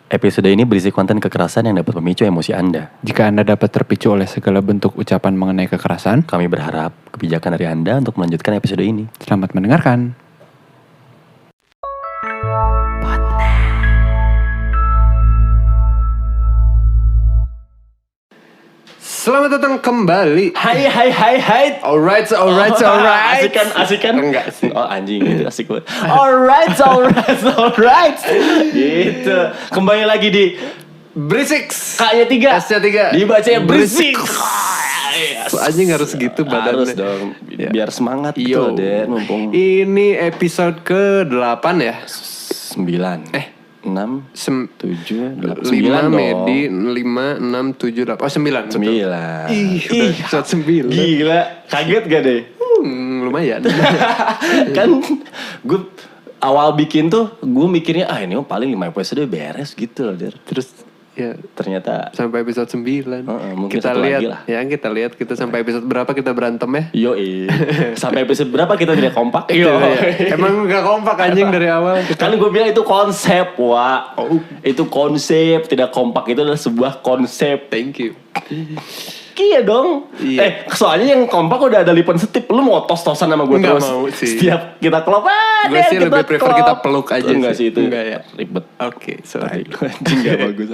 Episode ini berisi konten kekerasan yang dapat memicu emosi Anda. Jika Anda dapat terpicu oleh segala bentuk ucapan mengenai kekerasan, Kami berharap kebijakan dari Anda untuk melanjutkan episode ini. selamat mendengarkan. Selamat datang kembali. Hai. Alright. Asik kan? Enggak sih. Oh anjing, itu asik banget. Alright. Gitu. Kembali lagi di Berisik. K-nya 3. S-nya 3. Dibacanya berisik. Anjing harus gitu badannya. Harus dong. Ya. Biar semangat gitu Yo. loh, Den. Mumpung Ini episode ke-8 ya. 9. 6, 7, 8, 9 5 dong. Medi 5, 6, 7, 8. Oh 9. 9. Ih, udah episode 9. Gila, kaget gak deh? Lumayan. Kan gue awal bikin tuh gue mikirnya ini mah paling 5 episode beres gitu loh, Der. Terus ya Ternyata sampai episode 9. mungkin Kita satu lihat lagi lah. ya, kita lihat kita sampai episode berapa kita berantem ya. Yoi. Sampai episode berapa kita tidak kompak? Iya. Emang gak kompak anjing dari awal. Kan gue bilang itu konsep, Wak. Itu konsep, tidak kompak itu adalah sebuah konsep. Thank you. Iya dong. Iya. Soalnya yang kompak udah ada lipan setip. Lu mau tos-tosan sama gue Nggak terus? mau sih. Setiap kita klop, Gue sih lebih prefer kita peluk aja Enggak sih. sih itu. Enggak ya. Ribet. Oke, sorry. Anjing gak bagus.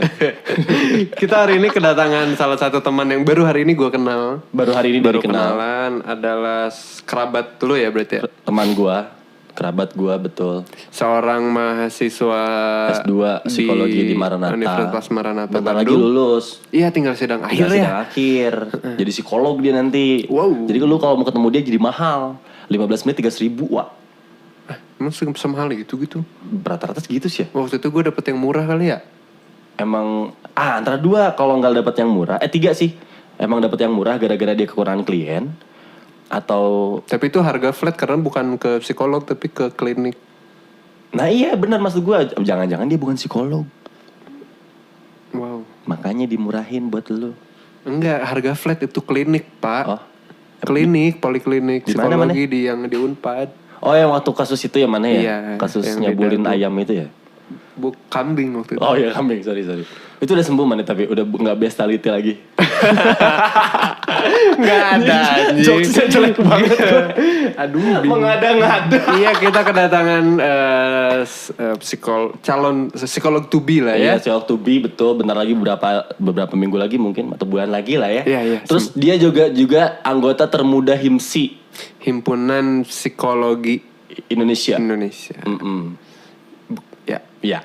Kita hari ini kedatangan salah satu teman yang baru hari ini gue kenal. Baru hari ini Baru dari kenal. kenalan adalah kerabat dulu ya berarti ya. Teman gua, kerabat gua betul. Seorang mahasiswa S2 psikologi di Maranatha. Universitas Maranatha Bentar lagi Bandung. lulus. Iya, tinggal sidang akhir Tinggal ya. sidang akhir. Jadi psikolog dia nanti. Wow. Jadi lu kalau mau ketemu dia jadi mahal. 15 menit 3.000, Wak. Emang semahal gitu? Rata-rata segitu sih ya. Waktu itu gue dapet yang murah kali ya. Emang antara 2 kalau nggak dapet yang murah. 3 sih. Emang dapet yang murah gara-gara dia kekurangan klien. Atau Tapi itu harga flat karena bukan ke psikolog tapi ke klinik. nah iya benar maksud gua. Jangan-jangan dia bukan psikolog. Wow. Makanya dimurahin buat lu. Enggak, harga flat itu klinik, Pak. Oh. Klinik, poliklinik, Di mana, psikologi di yang di Unpad. Oh yang waktu kasus itu yang mana ya? Iya, Kasus yang nyabulin di Dago. ayam itu ya? Kambing waktu itu. Oh iya kambing, sorry. Itu udah sembuh mana tapi udah nggak bestiality lagi. Nggak ada anjing. Jokesnya jelek banget. Aduh. Mengada-ngada. Iya, kita kedatangan calon psikolog to be lah Iya, ya. psikolog to be betul. Bentar lagi beberapa minggu lagi mungkin atau bulan lagi lah ya. Iya. Terus dia juga anggota termuda HIMSI Himpunan Psikologi Indonesia. Indonesia. Ya. Iya.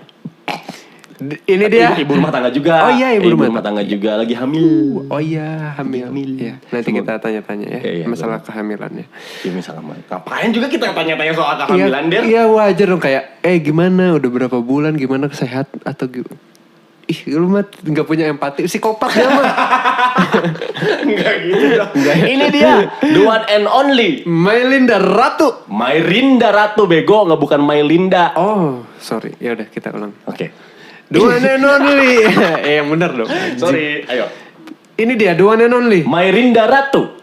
Ini dia. Ibu rumah tangga juga. Oh iya, ibu rumah tangga juga lagi hamil. Oh iya, hamil. Iya. Nanti kita tanya-tanya ya Iya, masalah kehamilannya. Ya misalnya ngapain juga kita tanya-tanya soal kehamilan Der? Iya, wajar dong kayak gimana udah berapa bulan, gimana sehat atau lu mah nggak punya empati, psikopat ya mah. Enggak gitu dong. Ini dia the one and only Mailinda Ratu. Mairinda Ratu bego, nggak bukan Mailinda. Oh, sorry. Ya udah kita ulang. Oke. The one and only. Yang benar dong. Sorry, ayo. Ini dia the one and only. Mairinda Ratu.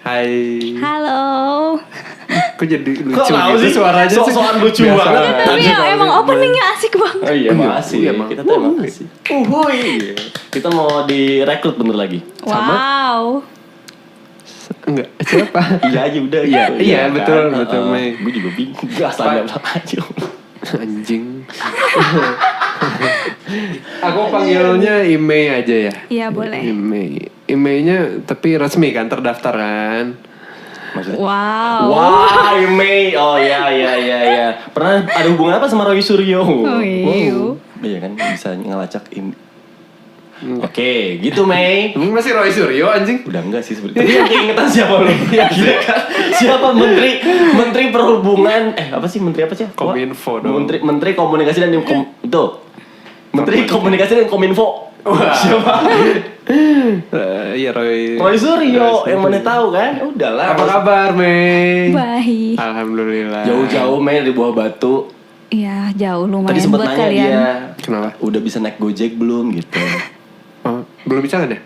Hai. Halo. Kok jadi lucu Kok tahu gitu sih? suaranya sih? Sok-sokan lucu Biasa banget. aja. Tapi ya, emang openingnya asik banget. Oh iya, makasih. Iya, Bang. Kita tuh emang makasih. Kita mau direkrut bener lagi. Wow. Enggak, siapa? Iya aja udah. Iya, gitu. iya, kan? betul, Mei. Gue juga bingung. Gak asal aja. Anjing. Aku panggilnya Imei aja ya. Iya boleh. Imei-nya tapi resmi kan, terdaftar kan. Maksudnya? Wow. Wah, Mei. Oh iya. Pernah ada hubungan apa sama Roy Suryo? Oh, iya. Iya kan bisa ngelacak ini. Oke, gitu Mei. Emang masih Roy Suryo anjing? Udah enggak sih sebenarnya. Tapi yang keingetan siapa lu? Gila kan? Siapa menteri perhubungan? Apa sih menteri apa sih? Kominfo dong. Menteri komunikasi dan itu. Menteri komunikasi dan kominfo. Siapa? Iya Roy. Roy Suryo, yang mana tahu kan? Udahlah. Apa kabar Mei? Baik. Alhamdulillah. Jauh-jauh Mei dari Buah Batu. Iya, jauh lumayan Tadi sempat buat nanya kalian. dia. Kenapa? Udah bisa naik Gojek belum gitu? Oh, belum bisa kan ya?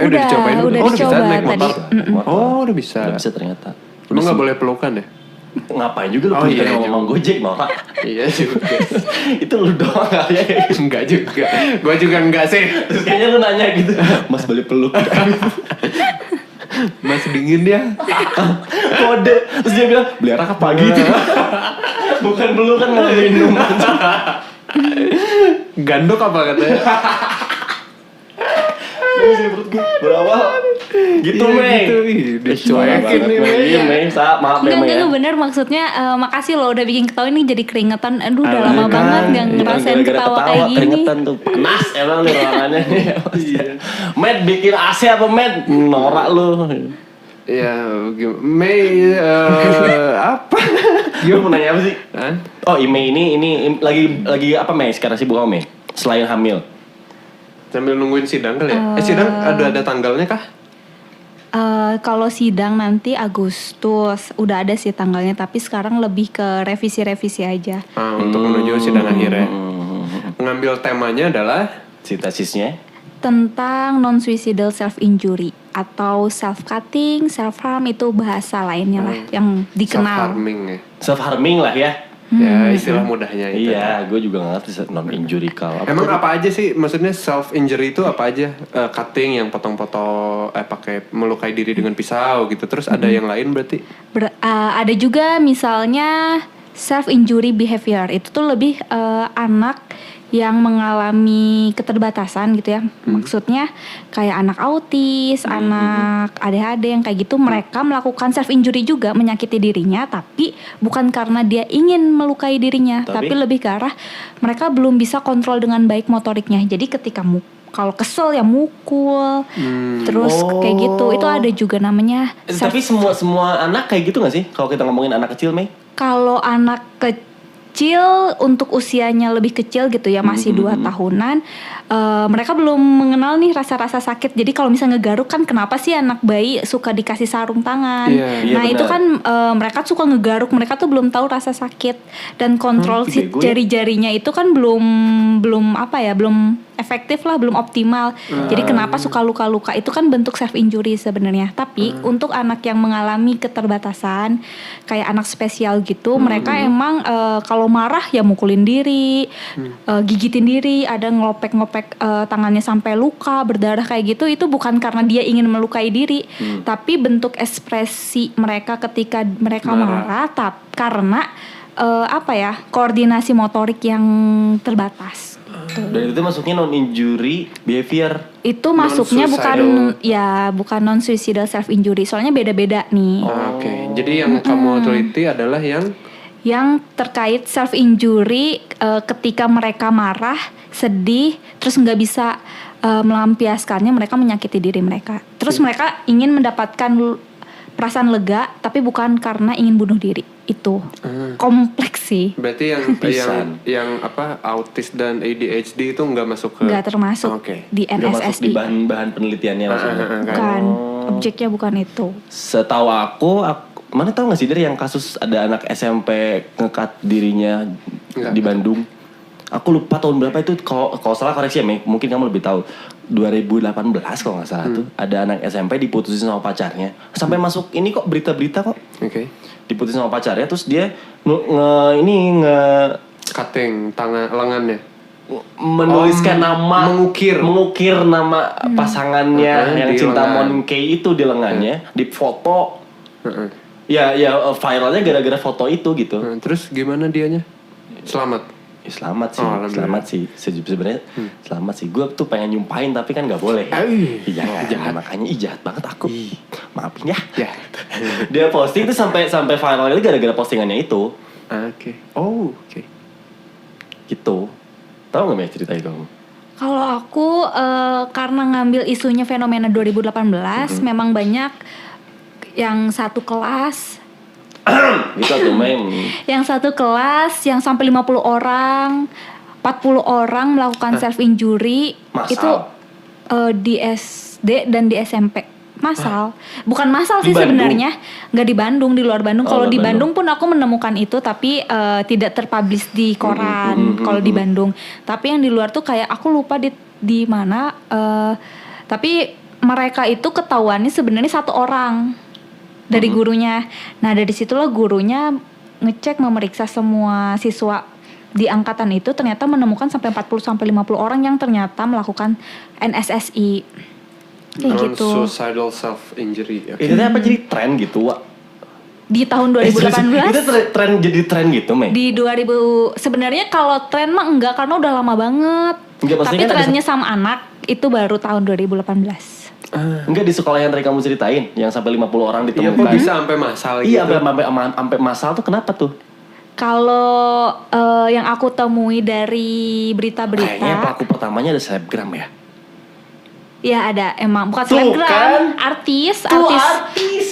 Udah dicobain dulu. udah Oh, udah bisa dicoba naik tadi. motor. Oh, udah bisa. Udah bisa ternyata. Lu nggak boleh pelukan ya? Ngapain juga lu Oh, pelukan iya, ngomong juga. Gojek norak. Iya juga. Itu lu doang kali ya. Enggak juga. Gua juga enggak sih. Terus kayaknya lu nanya gitu, Mas boleh peluk? Mas dingin ya. Kode. Terus dia bilang, beli arak apa gitu? Bukan pelukan malah minum. Gandok apa katanya? Ini sih perut gue berawal. Gitu Iya, Mei. gitu. Ih, dicuekin nih, Mei. Iya Mei, maaf ya Mei ya. Enggak bener maksudnya makasih loh udah bikin ketawa ini jadi keringetan. Aduh udah lama Kan, banget gak ngerasain gara-gara ketawa kayak gini. keringetan tuh panas emang nih ruangannya. Matt bikin AC apa Matt? Norak lu. Ya, Mei apa? Gue mau nanya apa sih? Hah? Oh, Mei ini lagi apa Mei? Sekarang sibuk apa Mei? Selain hamil. Sambil nungguin sidang kali ya? Sidang ada tanggalnya kah? Kalau sidang nanti Agustus udah ada sih tanggalnya, tapi sekarang lebih ke revisi-revisi aja. Untuk menuju sidang akhirnya. Ngambil temanya adalah Si tesisnya. Tentang non-suicidal self-injury atau self-cutting, self-harm itu bahasa lainnya lah yang dikenal. self-harming ya. Self harming lah ya. Ya istilah mudahnya itu. Iya, gue juga gak ngerti non injurical. Emang apa aja sih? Maksudnya self injury itu apa aja? Cutting yang potong-potong, pakai melukai diri dengan pisau gitu. Terus ada yang lain berarti? Ada juga misalnya self-injury behavior, itu tuh lebih anak yang mengalami keterbatasan gitu ya. Maksudnya kayak anak autis, anak ADHD yang kayak gitu, mereka melakukan self injury juga, menyakiti dirinya, tapi bukan karena dia ingin melukai dirinya, tapi lebih ke arah mereka belum bisa kontrol dengan baik motoriknya. Jadi ketika kalau kesel ya mukul, terus kayak gitu. Itu ada juga namanya. Tapi semua anak kayak gitu gak sih? Kalau kita ngomongin anak kecil, Mei? Kalau anak kecil untuk usianya lebih kecil gitu ya, masih 2 tahunan, mereka belum mengenal nih rasa-rasa sakit. Jadi kalau misalnya ngegaruk kan, kenapa sih anak bayi suka dikasih sarung tangan? Iya, Nah itu kan mereka suka ngegaruk, mereka tuh belum tahu rasa sakit, dan kontrol si jari-jarinya itu kan belum apa ya, belum efektif lah, belum optimal. Jadi kenapa suka luka-luka, itu kan bentuk self injury sebenarnya. Tapi untuk anak yang mengalami keterbatasan kayak anak spesial gitu, mereka emang kalau marah ya mukulin diri, gigitin diri, ada ngelopek-ngopek tangannya sampai luka, berdarah kayak gitu. Itu bukan karena dia ingin melukai diri, tapi bentuk ekspresi mereka ketika mereka marah, karena apa ya, koordinasi motorik yang terbatas. Dan itu masuknya non injury behavior. Itu masuknya bukan non suicidal self injury, soalnya beda-beda nih. Oke. Jadi yang kamu teliti adalah yang terkait self injury ketika mereka marah, sedih, terus nggak bisa melampiaskannya, mereka menyakiti diri mereka. Terus mereka ingin mendapatkan perasaan lega, tapi bukan karena ingin bunuh diri. Itu kompleks sih. berarti yang apa, autis dan ADHD itu nggak masuk ke? Nggak termasuk di Nggak masuk di NSSI. bahan penelitiannya maksudnya. Bukan, objeknya bukan itu. Setahu aku mana tahu nggak sih dari yang kasus ada anak SMP ngekat dirinya di Bandung? Aku lupa tahun berapa itu, kalau salah koreksi ya, mungkin kamu lebih tahu. 2018 kalau nggak salah tuh ada anak SMP diputusin sama pacarnya. Sampai masuk ini kok berita-berita kok. Oke. Diputusin sama pacarnya, terus dia Cutting tangan lengannya. menuliskan nama, mengukir nama pasangannya yang di cinta lengan. Monkey itu di lengannya, di foto. Ya viralnya gara-gara foto itu gitu. Terus gimana dianya? Selamat. Selamat sih, sebenarnya selamat sih. Gue tuh pengen nyumpahin tapi kan nggak boleh. Jangan, makanya jahat banget aku. Maafin ya. Dia posting tuh sampai viral itu gara-gara postingannya itu. Oke. Oh, oke. Gitu. Tahu nggak Mei cerita itu? Kalau aku karena ngambil isunya fenomena 2018, memang banyak yang satu kelas. Gitu tuh Mei. Yang satu kelas yang sampai 50 orang, 40 orang melakukan self injury. Massal. Itu Di SD dan di SMP massal. Bukan massal Di sih Bandung? sebenarnya, nggak di Bandung, di luar Bandung. Oh, Kalau luar di Bandung. Bandung pun aku menemukan itu, tapi tidak terpublish di koran. Kalau di Bandung, tapi yang di luar tuh kayak aku lupa di mana. Tapi mereka itu ketahuannya sebenarnya satu orang dari gurunya. Nah dari situlah gurunya ngecek, memeriksa semua siswa di angkatan itu, ternyata menemukan sampai 40-50 orang yang ternyata melakukan NSSI. Kayak gitu. Non-suicidal self-injury. Itu teh apa jadi tren gitu, Wak? Di tahun Itu 2018 jadi tren gitu, Mei? di 2000 sebenarnya kalau tren mah enggak, karena udah lama banget. Enggak, maksudnya Tapi kan ada trennya sama anak itu baru tahun 2018. Enggak, di sekolah yang tadi kamu ceritain, yang sampai 50 orang Iya, ditemukan. kok bisa sampai massal gitu? Iya, sampai massal tuh kenapa tuh? Kalau yang aku temui dari Kayaknya berita-berita, pelaku pertamanya ada selebgram ya. ya ada emang bukan Tuh, selebgram, kan? artis Di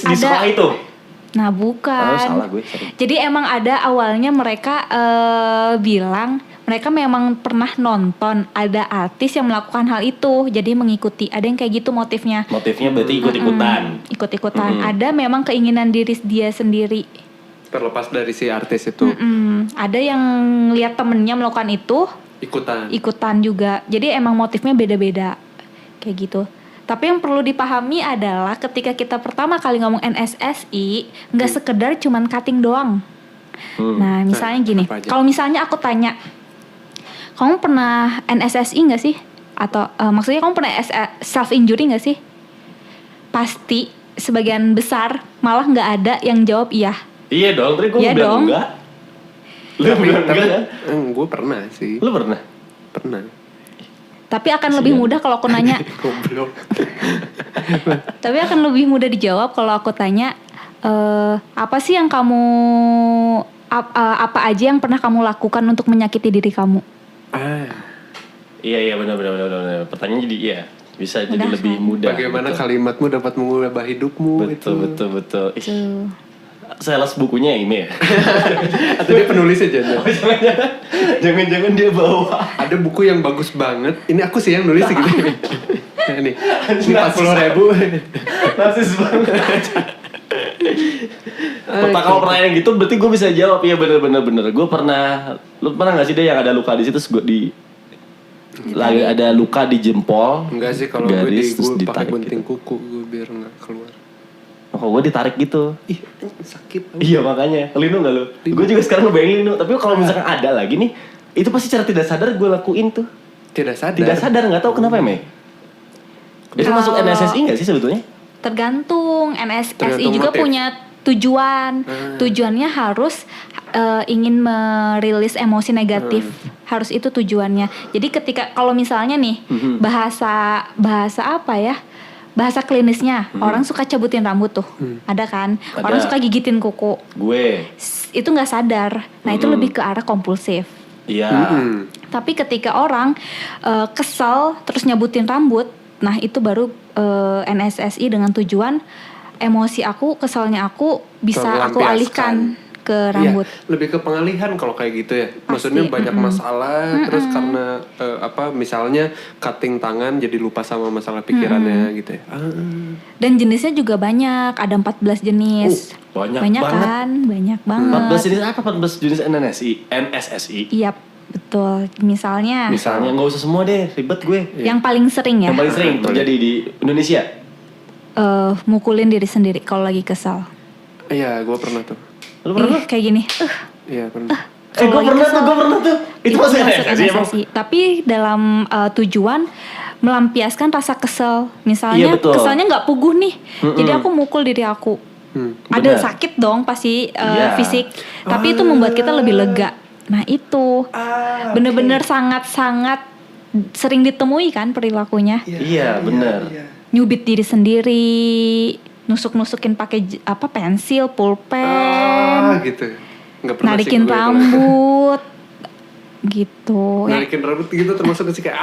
ada. sekolah itu. Nah bukan. Oh, salah gue, sorry. Jadi emang ada awalnya mereka bilang mereka memang pernah nonton ada artis yang melakukan hal itu, jadi mengikuti. Ada yang kayak gitu motifnya. Motifnya berarti ikut-ikutan. Ikut-ikutan. Ada memang keinginan diri dia sendiri. Terlepas dari si artis itu Ada yang lihat temennya melakukan itu, ikutan juga. Jadi emang motifnya beda-beda kayak gitu. Tapi yang perlu dipahami adalah ketika kita pertama kali ngomong NSSI, nggak sekedar cuman cutting doang. Nah misalnya gini, apa aja? kalau misalnya aku tanya, kamu pernah NSSI nggak sih? Atau maksudnya kamu pernah self injury nggak sih? Pasti sebagian besar malah nggak ada yang jawab iya. Iya dong, tadi gue Iya bilang dong. enggak. Lu bilang enggak kan? Gue pernah sih. Lu pernah? Pernah. Tapi akan lebih mudah kalau aku nanya. Goblok. Tapi akan lebih mudah dijawab kalau aku tanya, apa sih yang kamu, apa aja yang pernah kamu lakukan untuk menyakiti diri kamu? Iya benar. Pertanyaan jadi iya, bisa jadi Mudah, lebih kan? mudah. Bagaimana gitu. kalimatmu dapat mengubah hidupmu Betul. itu. Ih, Tuh. sales bukunya ini ya. Atau dia penulisnya jangan. Jangan-jangan dia bawa. Ada buku yang bagus banget. Ini aku sih yang nulis gitu. Nah, nih, ini 40.000. Narsis banget. Kalau pertanyaan gitu berarti gue bisa jawab. Iya bener. Gue pernah. Lu pernah nggak sih deh yang ada luka di situ? Terus gue lagi ada luka di jempol. Enggak sih, kalau gue garis, terus pakai ditarik gunting gitu. kuku gue biar nggak keluar. Oh, gue ditarik gitu. Ih, sakit. Iya makanya. Lino nggak lu? Gue juga sekarang ngebayangin Lino. Tapi kalau misalkan ada lagi nih, itu pasti secara tidak sadar gue lakuin tuh. Tidak sadar. Tidak sadar, nggak tahu kenapa ya, Mei. Itu masuk Kalau- NSSI nggak sih sebetulnya? Tergantung. NSSI Tergantung juga motif. punya tujuan. Tujuannya harus ingin merilis emosi negatif. Harus itu tujuannya. Jadi ketika kalau misalnya nih bahasa apa ya? Bahasa klinisnya, orang suka cabutin rambut tuh. Ada kan? Ada. Orang suka gigitin kuku. Gue. Itu nggak sadar. Nah, itu lebih ke arah kompulsif. Iya. Tapi ketika orang kesel terus nyabutin rambut, nah itu baru NSSI dengan tujuan emosi aku, keselnya aku bisa aku Terlampiaskan. alihkan ke rambut. Iya, lebih ke pengalihan kalau kayak gitu ya. Maksudnya Pasti, banyak masalah, terus karena misalnya cutting tangan jadi lupa sama masalah pikirannya gitu ya. Dan jenisnya juga banyak, ada 14 jenis. Banyak banget. Kan? Banyak banget. 14 jenis apa? 14 jenis NSSI. Iya, betul. Misalnya Misalnya nggak usah semua deh, ribet gue. yang paling sering ya, Yang paling sering terjadi di Indonesia. mukulin diri sendiri kalau lagi kesal. Iya, gue pernah tuh. Lu pernah? Kayak gini. Iya, pernah. Gue pernah tuh. Itu masuk NSSI emang. NSSI. Tapi dalam tujuan melampiaskan rasa kesel. Misalnya Iya, betul. keselnya nggak puguh nih, jadi aku mukul diri aku. Ada benar. sakit dong pasti Iya. fisik, tapi itu membuat kita lebih lega. Nah itu bener-bener sangat-sangat sering ditemui kan perilakunya. Iya, benar. Nyubit diri sendiri, nusuk-nusukin pakai pensil, pulpen, Gitu. Nggak pernah sih narikin gue kalau- rambut, gitu. Ya, Narikin rambut gitu termasuk sih kayak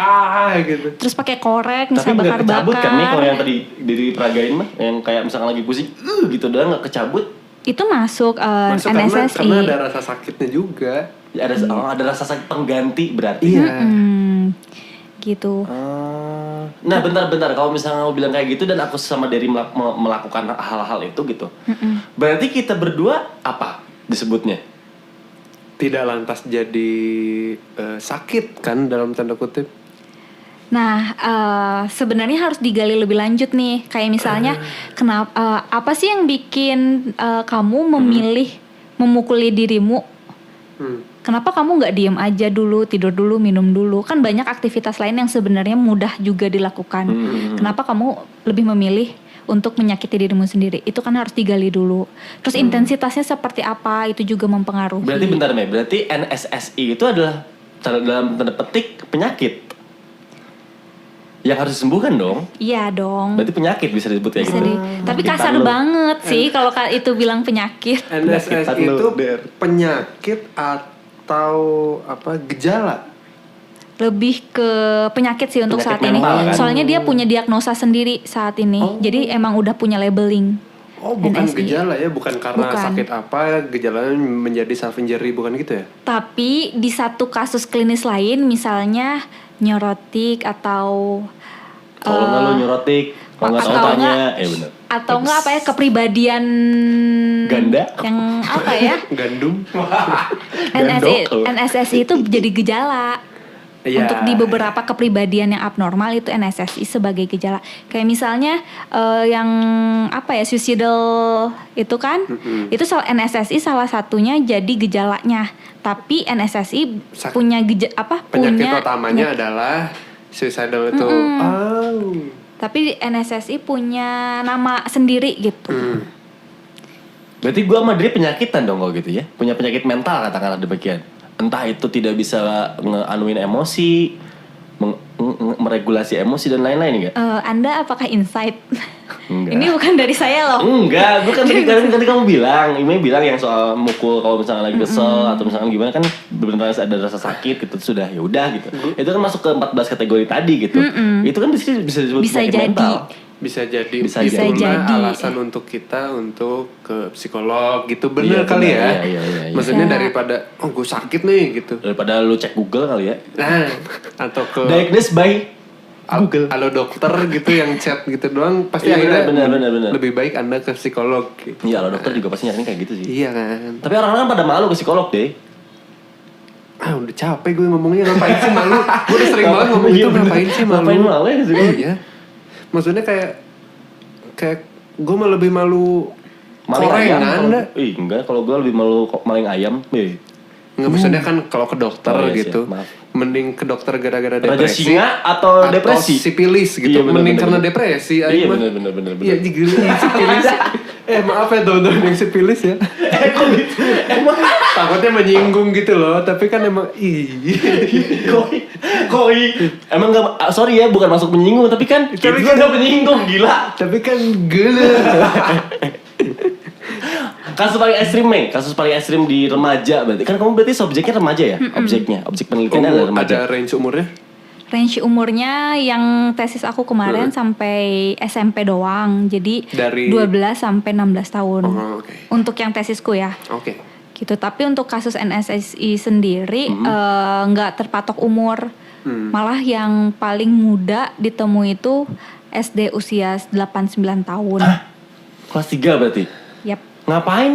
gitu. terus pakai korek, Tapi misalnya nggak kecabut bakar-bakar. kan nih kalau yang tadi diperagain mah, yang kayak misalkan lagi pusing, gitu doang nggak kecabut. Itu masuk, Masuk NSSI. karena ada rasa sakitnya juga. Ya, ada rasa sakit pengganti berarti. Iya. gitu. Nah bentar kalau misalnya kamu bilang kayak gitu dan aku sama Derry melakukan hal-hal itu gitu, berarti kita berdua apa disebutnya? Tidak lantas jadi sakit kan dalam tanda kutip. Nah, sebenarnya harus digali lebih lanjut nih. Kayak misalnya, kenapa apa sih yang bikin kamu memilih memukuli dirimu? Kenapa kamu nggak diem aja dulu, tidur dulu, minum dulu? Kan banyak aktivitas lain yang sebenarnya mudah juga dilakukan. Kenapa kamu lebih memilih untuk menyakiti dirimu sendiri? Itu kan harus digali dulu. Terus intensitasnya seperti apa? Itu juga mempengaruhi. Berarti bentar Mei, berarti NSSI itu adalah dalam tanda petik penyakit yang harus disembuhkan dong. Iya dong. Berarti penyakit bisa disebut kayak gitu. Tapi kasar banget sih kalau itu bilang penyakit. NSSI itu penyakit atau apa gejala? Lebih ke penyakit sih untuk Penyakit saat ini. mental, kan? Soalnya dia punya diagnosa sendiri saat ini. Jadi emang udah punya labeling. Oh, bukan NSI. gejala ya, bukan karena Bukan. sakit apa gejalanya menjadi self injury, bukan gitu ya? Tapi di satu kasus klinis lain, misalnya neurotik atau Kalau nggak lu nyorotik, kalau nggak atau tanya, nggak- benar. atau enggak apa ya, kepribadian Ganda? yang apa ya, Gandum. NSSI itu jadi gejala. Iya. Untuk di beberapa kepribadian yang abnormal itu NSSI sebagai gejala. Kayak misalnya yang apa ya, suicidal itu kan, itu NSSI salah satunya jadi gejalanya. Tapi NSSI punya Penyakit punya utamanya adalah suicidal itu. tapi NSSI punya nama sendiri gitu. Berarti gua sama dia penyakitan dong kalau gitu ya. Punya penyakit mental katakanlah demikian. Entah itu tidak bisa ngeanuin emosi, meregulasi emosi dan lain-lain enggak? Anda apakah insight? Enggak. Ini bukan dari saya loh. Enggak, bukan tadi kamu bilang, Ime bilang yang soal mukul kalau misalnya lagi kesel atau misalnya gimana kan benar-benar ada rasa sakit gitu sudah ya udah gitu. Itu kan masuk ke 14 kategori tadi gitu. Itu kan bisa disebut Bisa penyakit jadi. mental. Bisa jadi Bisa jadi. alasan untuk kita untuk ke psikolog gitu, bener Iya, kali bener. ya. Iya. Maksudnya Bisa. daripada gue sakit nih gitu. Daripada lu cek Google kali ya. Nah, atau ke Diagnosed by Google. halo dokter gitu yang chat gitu doang pasti Iya, akhirnya benar. lebih baik Anda ke psikolog gitu. Iya, kalau dokter juga pasti nyariin kayak gitu sih. Iya kan. Tapi orang-orang kan pada malu ke psikolog deh. Udah capek gue ngomongnya, ngapain sih malu. Gue udah sering banget ngomong Iya, itu, bener. ngapain sih malu. Ngapain malu ya psikolog? Iya. Maksudnya kayak gue mah lebih malu Maling ayam. korengan dah. Enggak, kalau gue lebih malu maling ayam. Nggak, maksudnya kan kalau ke dokter Oh, iya, gitu, siap, maaf. mending ke dokter gara-gara Raja depresi singa atau depresi? sipilis gitu. Iya, bener, Mending bener, karena bener. depresi. Iya, aing mah. bener. Iya, gila sipilis. Maaf ya teman-teman yang sipilis ya. Kok gitu? Emang Takutnya menyinggung gitu loh, tapi kan emang koi. Emang nggak, sorry ya, bukan masuk menyinggung, tapi kan itu Tapi kan nggak menyinggung, gila. tapi kan gila. Kasus paling ekstrim Mei, kasus paling ekstrim di remaja berarti. Kan kamu berarti subjeknya remaja ya? Objek penelitiannya adalah remaja. Ada range umurnya? Range umurnya yang tesis aku kemarin sampai SMP doang. Jadi Dari- 12 sampai 16 tahun. Oh, oke. Untuk yang tesisku ya. Oke. Gitu. Tapi untuk kasus NSSI sendiri nggak terpatok umur. Malah yang paling muda ditemui itu SD usia 8-9 tahun. Kelas 3 berarti. Yap. Ngapain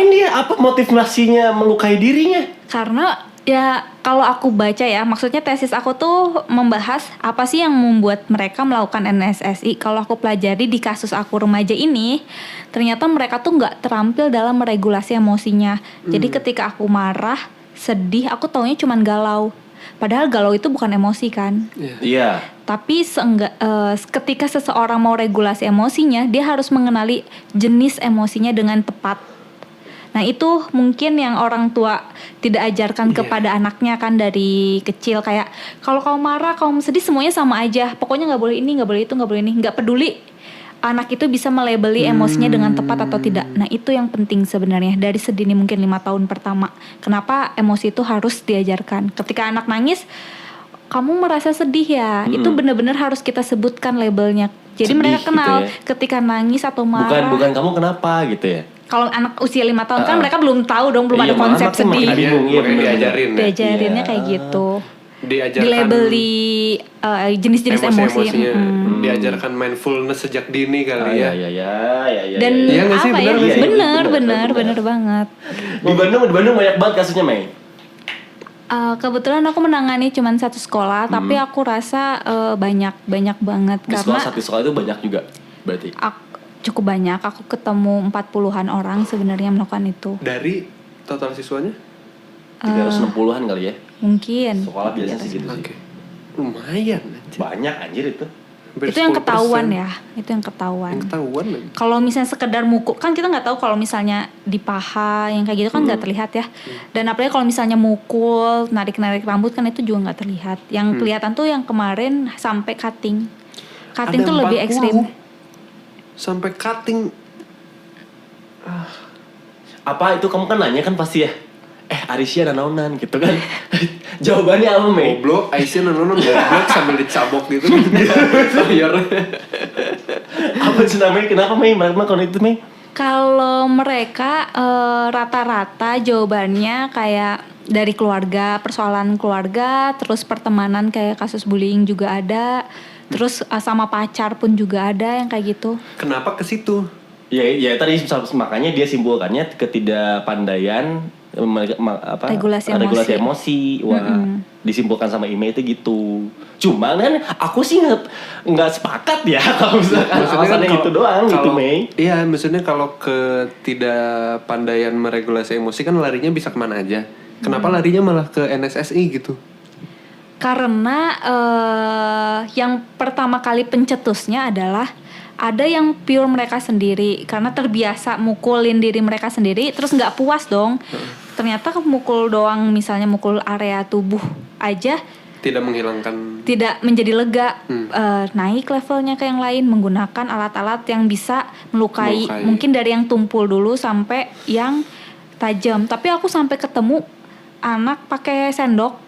dia? Apa motivasinya melukai dirinya? Karena ya kalau aku baca ya, maksudnya tesis aku tuh membahas apa sih yang membuat mereka melakukan NSSI. Kalau aku pelajari di kasus aku remaja ini, ternyata mereka tuh nggak terampil dalam meregulasi emosinya. Jadi ketika aku marah, sedih, aku taunya cuman galau. Padahal galau itu bukan emosi kan. Iya. Tapi ketika seseorang mau regulasi emosinya, dia harus mengenali jenis emosinya dengan tepat. Nah itu mungkin yang orang tua tidak ajarkan kepada anaknya kan dari kecil. Kayak kalau kamu marah, kamu sedih, semuanya sama aja. Pokoknya gak boleh ini, gak boleh itu, gak boleh ini. Gak peduli anak itu bisa melabeli emosinya dengan tepat atau tidak. Nah itu yang penting sebenarnya dari sedini mungkin 5 tahun pertama. Kenapa emosi itu harus diajarkan. Ketika anak nangis, kamu merasa sedih ya, itu benar-benar harus kita sebutkan labelnya. Jadi Sedih mereka kenal gitu ya. ketika nangis atau marah. Bukan kamu kenapa gitu ya? Kalau anak usia 5 tahun kan mereka belum tahu dong, belum Iya, ada konsep anak tuh makin sedih. bingung, iya, Makanya bener-bener. diajarin ya. Diajarinnya Iya. kayak gitu. Diajarkan dilabeli jenis-jenis emosi. emosi-emosinya. Diajarkan mindfulness sejak dini kali ya. Ya. Dan Iya nggak sih? apa Benar ya? nggak sih? Bener banget. Di Bandung banyak banget kasusnya, Mei. Kebetulan aku menangani cuma satu sekolah, tapi aku rasa banyak banget Di karena satu sekolah itu banyak juga berarti. cukup banyak. Aku ketemu 40-an orang sebenarnya melakukan itu. Dari total siswanya? 360-an kali ya. Mungkin. Sekolah biasanya segitu sih. Oke. Lumayan. anjir. Banyak anjir itu. Hampir Itu yang 10%. ketahuan ya. Itu yang ketahuan. Yang ketahuan lagi. Kalau misalnya sekedar mukul, kan kita nggak tahu kalau misalnya di paha yang kayak gitu kan nggak terlihat ya. Dan apalagi kalau misalnya mukul, narik rambut kan itu juga nggak terlihat. Yang kelihatan tuh yang kemarin sampai cutting. Cutting Ada tuh lebih 40 ekstrim. Sampai cutting. Apa itu kamu kan nanya kan pasti ya. Arisya nanaonan gitu kan. Jawabannya apa, Mei? Goblok, Aisyah nonton goblok sambil dicabok gitu. Biar Apa sih namanya? Kenapa, Mei? Mereka kalau itu, Mei? Kalau mereka rata-rata jawabannya kayak dari keluarga, persoalan keluarga, terus pertemanan kayak kasus bullying juga ada, terus sama pacar pun juga ada yang kayak gitu. kenapa ke situ? Ya tadi makanya dia simpulkannya ketidakpandaian Regulasi emosi. Wah, disimpulkan sama email itu gitu. Cuman kan aku sih nggak sepakat ya kalau misalkan alasannya itu doang gitu, Mei. Iya, maksudnya kalau ketidakpandaian meregulasi emosi kan larinya bisa kemana aja. Kenapa larinya malah ke NSSI gitu? Karena yang pertama kali pencetusnya adalah ada yang pure mereka sendiri karena terbiasa mukulin diri mereka sendiri, terus nggak puas dong. Ternyata mukul doang, misalnya mukul area tubuh aja Tidak menghilangkan. tidak menjadi lega. Naik levelnya ke yang lain menggunakan alat-alat yang bisa melukai. Mungkin dari yang tumpul dulu sampai yang tajam. Tapi aku sampai ketemu anak pakai sendok.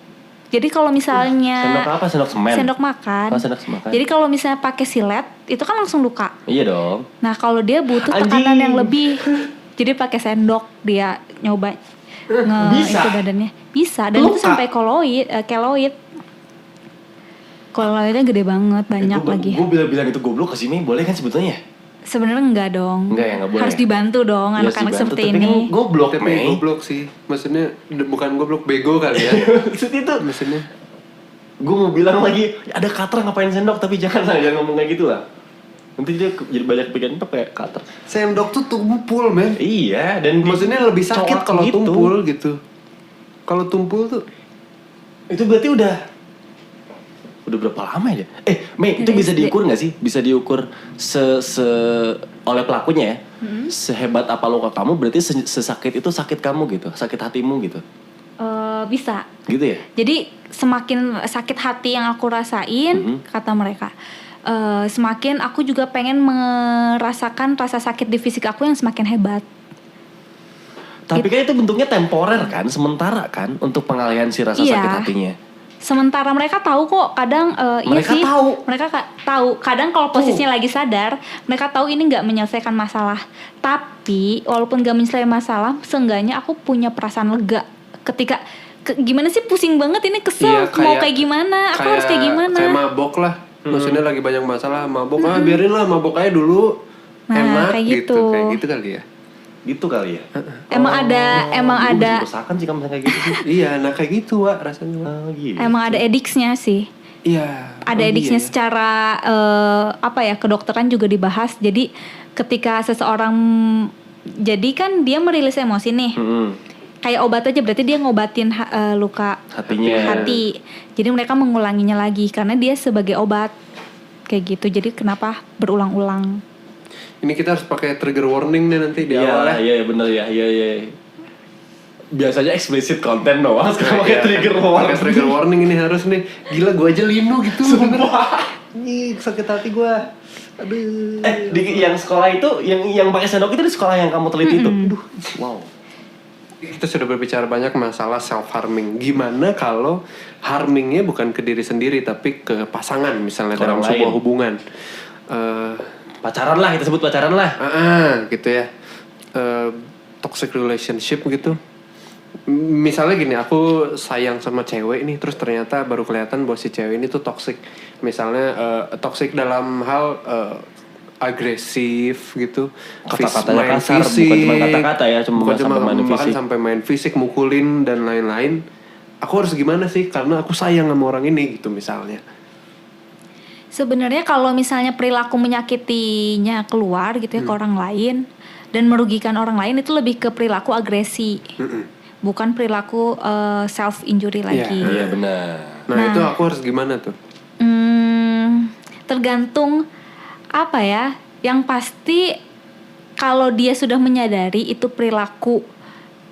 Jadi kalau misalnya Sendok apa? Sendok semen? Sendok makan. Oh, sendok makan. Jadi kalau misalnya pakai silet itu kan langsung luka. Iya dong. Nah kalau dia butuh Anjing. tekanan yang lebih, jadi pakai sendok dia nyoba Bisa? itu badannya bisa, dan Luka? itu sampai keloid. Keloidnya gede banget, banyak lagi. Gue bilang itu goblok ke sini boleh kan sebetulnya? Sebenarnya enggak dong. Enggak ya, enggak boleh. Harus dibantu dong Ya, anak-anak sih, seperti tapi ini. kan goblok, Tapi Mei. goblok sih. Maksudnya bukan goblok, bego kali ya. Maksud itu Maksudnya gue mau bilang lagi ada cutter ngapain sendok, tapi jangan ngomong kayak gitu lah. Nanti dia jadi banyak pikiran pakai cutter. sendok tuh tumpul, men. Iya, dan Maksudnya lebih sakit colok kalau gitu. tumpul gitu. Kalau tumpul tuh Itu berarti udah berapa lama ya? Mei, itu Dari bisa SD. diukur nggak sih? Bisa diukur oleh pelakunya ya? Sehebat apa luka kamu, berarti sesakit itu sakit kamu gitu, sakit hatimu gitu, Bisa. gitu ya? Jadi semakin sakit hati yang aku rasain, kata mereka, semakin aku juga pengen merasakan rasa sakit di fisik aku yang semakin hebat. Tapi kan itu bentuknya temporer kan, sementara kan, untuk pengalihan si rasa Iya. sakit hatinya. Sementara mereka tahu kok, kadang Mereka iya sih, tahu. mereka tahu. Kadang kalau posisinya lagi sadar, mereka tahu ini nggak menyelesaikan masalah. Tapi walaupun nggak menyelesaikan masalah, seenggaknya aku punya perasaan lega ketika gimana sih, pusing banget ini, kesel, mau kayak gimana, aku harus kayak gimana. Kayak mabok lah. Maksudnya lagi banyak masalah, mabok. Biarin lah mabok aja dulu. Nah, Enak kayak gitu. gitu. Kayak gitu kali ya. Gitu kali ya? Emang ada Usahakan sih kamu kayak gitu sih. Iya, nah kayak gitu, Wak, rasanya. Wak. Gitu. emang ada ediksnya sih. Iya. Ada ediksnya secara kedokteran juga dibahas. Jadi ketika seseorang, jadi kan dia merilis emosi nih. Kayak obat aja, berarti dia ngobatin luka Hatinya. hati. Jadi mereka mengulanginya lagi karena dia sebagai obat. Kayak gitu. Jadi kenapa berulang-ulang? Ini kita harus pakai trigger warning nih nanti di awal ya. Iya bener ya, iya. Biasanya explicit content doang, sekarang pakai Iya, trigger pakai warning. trigger warning ini harus nih. Gila, gue aja linu gitu. Sumpah. Ih, sakit hati gue. Aduh. Di yang sekolah itu, yang pakai sendok itu di sekolah yang kamu teliti itu. Aduh, wow. Kita sudah berbicara banyak masalah self harming. Gimana kalau harmingnya bukan ke diri sendiri tapi ke pasangan misalnya Ke dalam orang sebuah lain. hubungan. Pacaran lah, kita sebut pacaran lah. Gitu ya. Toxic relationship gitu. Misalnya gini, aku sayang sama cewek nih, terus ternyata baru kelihatan bahwa si cewek ini tuh toxic. Misalnya toxic dalam hal agresif gitu, Kata-katanya main kasar, bukan cuma kata-kata ya, cuma bukan sampai main bahkan fisik. sampai main fisik, mukulin dan lain-lain. Aku harus gimana sih? Karena aku sayang sama orang ini gitu misalnya. Sebenarnya kalau misalnya perilaku menyakitinya keluar gitu ya ke orang lain dan merugikan orang lain, itu lebih ke perilaku agresi. Bukan perilaku self injury lagi. Iya benar. Nah, itu aku harus gimana tuh? Tergantung apa ya. Yang pasti kalau dia sudah menyadari itu perilaku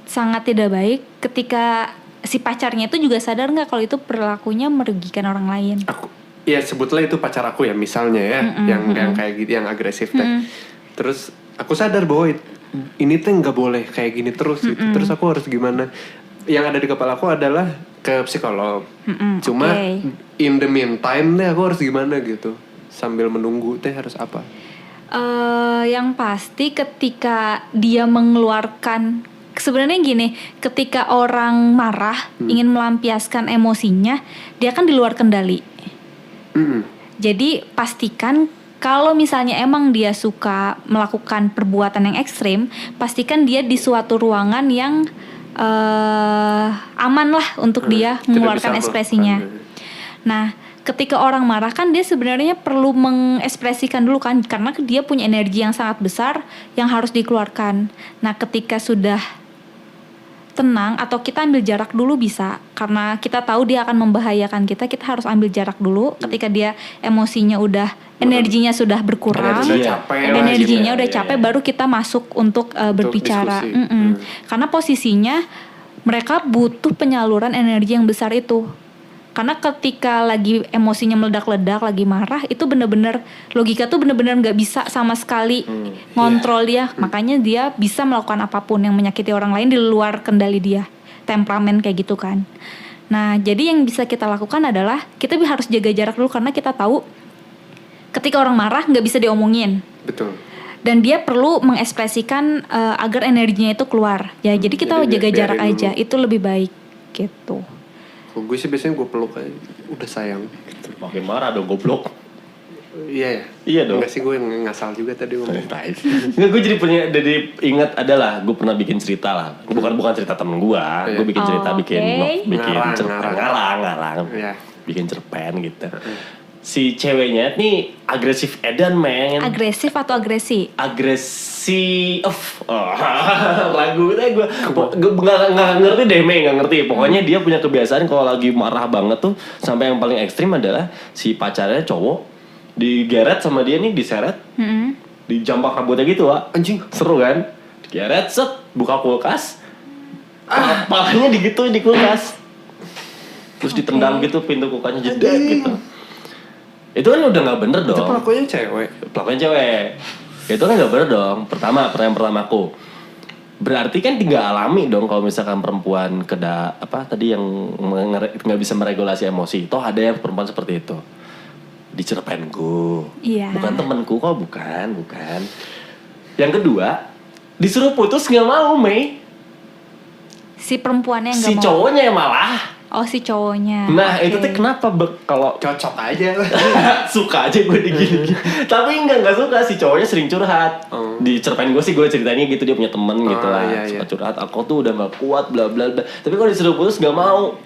sangat tidak baik, ketika si pacarnya itu juga sadar nggak kalau itu perilakunya merugikan orang lain. Aku ya sebutlah itu pacar aku ya misalnya ya, yang kayak gitu, yang agresif teh. Terus aku sadar bahwa ini teh nggak boleh kayak gini terus gitu. Terus aku harus gimana? Yang ada di kepala aku adalah ke psikolog. Cuma in the meantime deh aku harus gimana gitu. Sambil menunggu teh harus apa? Yang pasti ketika dia mengeluarkan, sebenarnya gini, ketika orang marah ingin melampiaskan emosinya, dia kan di luar kendali. Jadi pastikan kalau misalnya emang dia suka melakukan perbuatan yang ekstrim, pastikan dia di suatu ruangan yang aman lah untuk dia mengeluarkan ekspresinya. Nah, ketika orang marah kan dia sebenarnya perlu mengekspresikan dulu kan, karena dia punya energi yang sangat besar yang harus dikeluarkan. Nah, ketika sudah tenang atau kita ambil jarak dulu bisa, karena kita tahu dia akan membahayakan kita harus ambil jarak dulu. Ketika dia emosinya udah, energinya sudah berkurang, energinya udah capek, baru kita masuk untuk berbicara. Karena posisinya mereka butuh penyaluran energi yang besar itu. Karena ketika lagi emosinya meledak-ledak, lagi marah, itu bener-bener logika tuh bener-bener nggak bisa sama sekali ngontrol dia. Makanya dia bisa melakukan apapun yang menyakiti orang lain di luar kendali dia. Temperamen kayak gitu kan. Nah, jadi yang bisa kita lakukan adalah kita harus jaga jarak dulu, karena kita tahu ketika orang marah nggak bisa diomongin. Betul. Dan dia perlu mengekspresikan agar energinya itu keluar. Ya, jadi kita jaga jarak aja, itu lebih baik gitu. Kalau gue sih biasanya gue peluk aja, udah sayang. Makin marah dong goblok. Iya ya? Iya dong. Enggak sih, gue yang ngasal juga tadi ngomong. Nggak, gue jadi ingat adalah gue pernah bikin cerita lah. Bukan cerita temen gue. Gue bikin cerita, bikin ngarang. Iya. Bikin cerpen gitu. Si ceweknya nih agresif edan men. Agresif atau agresi? Lagu itu gue nggak ngerti deh, nggak ngerti. Pokoknya dia punya kebiasaan kalau lagi marah banget tuh, sampai yang paling ekstrim adalah si pacarnya cowok digeret sama dia nih, diseret, dijambak rambutnya gitu, Wak. Anjing, seru kan? Digeret, set, buka kulkas, palanya digituin di kulkas, terus ditendang gitu pintu kulkasnya, jedek gitu. Itu kan udah nggak bener dong. Itu pelakunya cewek. Itu kan nggak bener dong. Pertanyaan pertama aku, berarti kan tidak alami dong kalau misalkan perempuan tadi yang nggak bisa meregulasi emosi. Toh ada yang perempuan seperti itu di cerpenku. Iya. Bukan temanku kok, bukan. Yang kedua, disuruh putus nggak mau, Mei. Si perempuannya nggak mau. Si cowoknya malah. Oh, si cowoknya. Nah, itu tuh kenapa kalau Cocok aja. suka aja gue digini. Tapi enggak suka, si cowoknya sering curhat. Di cerpen gue sih gue ceritanya gitu, dia punya temen gitu lah, suka curhat. Aku tuh udah gak kuat bla bla bla. Tapi kalau disuruh putus gak mau.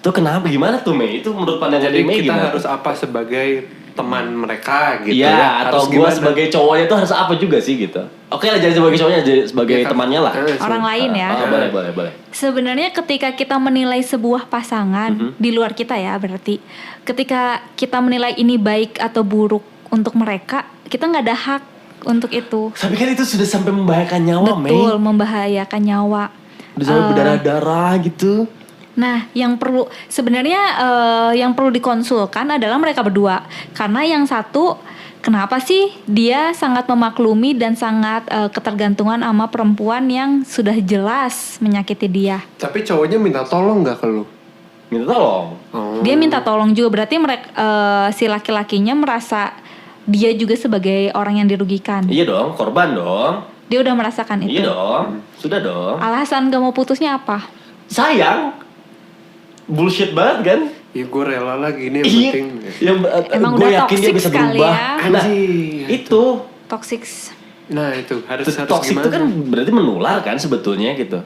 Tuh kenapa, gimana tuh Mei? Itu menurut pandangan Mei gimana? Kita harus apa sebagai teman mereka gitu ya? Iya, atau gue gimana? sebagai cowoknya tuh harus apa juga sih gitu. Oke lah, jadi sebagai cowoknya, jadi sebagai temannya lah. Orang lain ya. Boleh. Sebenarnya ketika kita menilai sebuah pasangan di luar kita ya, berarti ketika kita menilai ini baik atau buruk untuk mereka, kita nggak ada hak untuk itu. Tapi kan itu sudah sampai membahayakan nyawa, Mei. Betul, membahayakan nyawa. Udah sampai berdarah-darah gitu. Nah, yang perlu sebenarnya yang perlu dikonsulkan adalah mereka berdua, karena yang satu kenapa sih dia sangat memaklumi dan sangat ketergantungan sama perempuan yang sudah jelas menyakiti dia. Tapi cowoknya minta tolong nggak ke lu? Minta tolong. Dia minta tolong juga, berarti mereka si laki-lakinya merasa dia juga sebagai orang yang dirugikan. Iya dong, korban dong. Dia udah merasakan itu. Iya dong, sudah dong. Alasan gak mau putusnya apa? Sayang. Bullshit banget kan? Ya gue rela lah gini yang Iya. penting. Emang Gue udah yakin dia toxic bisa sekali berubah. ya. Nah, Anjing. itu. Toxic. Nah itu harus Toxic itu gimana? kan berarti menular kan sebetulnya gitu.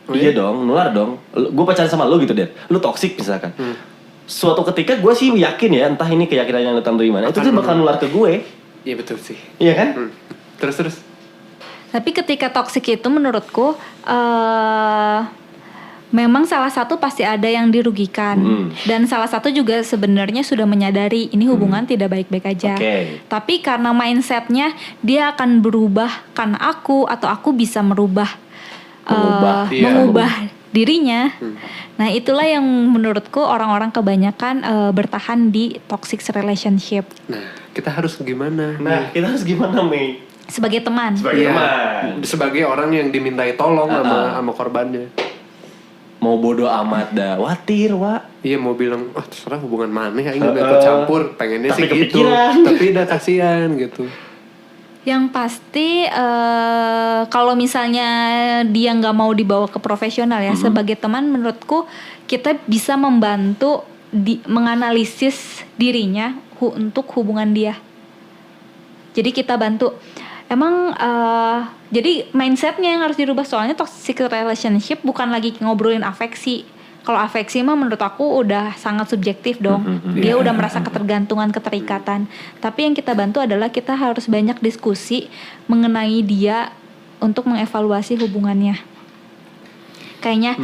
Oh Iya iya? dong, nular dong. Gue pacaran sama lo gitu, Der. Lu toxic misalkan. Hmm. Suatu ketika gue sih yakin ya, entah ini keyakinan yang datang dari mana, itu tuh bakal nular ke gue. Iya betul sih. Iya kan? Terus. Tapi ketika toxic itu menurutku memang salah satu pasti ada yang dirugikan. Dan salah satu juga sebenarnya sudah menyadari ini hubungan tidak baik-baik aja. Oke. Tapi karena mindsetnya dia akan berubah karena aku atau aku bisa merubah Dia. mengubah dirinya. Nah itulah yang menurutku orang-orang kebanyakan bertahan di toxic relationship Nah kita harus gimana? Nah, kita harus gimana, Mei? sebagai teman. Sebagai Iya. teman. Sebagai orang yang dimintai tolong sama korbannya. Mau bodoh amat dah, watir, Wak. Iya mau bilang, terserah hubungan mana ya, nggak ikut campur. Pengennya Tapi sih gitu. kepikiran. Tapi udah kasihan gitu. Yang pasti kalau misalnya dia nggak mau dibawa ke profesional ya, sebagai teman menurutku kita bisa membantu menganalisis dirinya untuk hubungan dia. Jadi kita bantu. Emang jadi mindsetnya yang harus dirubah, soalnya toxic relationship bukan lagi ngobrolin afeksi. Kalau afeksi mah menurut aku udah sangat subjektif dong. Dia udah merasa ketergantungan, keterikatan. Tapi yang kita bantu adalah kita harus banyak diskusi mengenai dia untuk mengevaluasi hubungannya. Kayaknya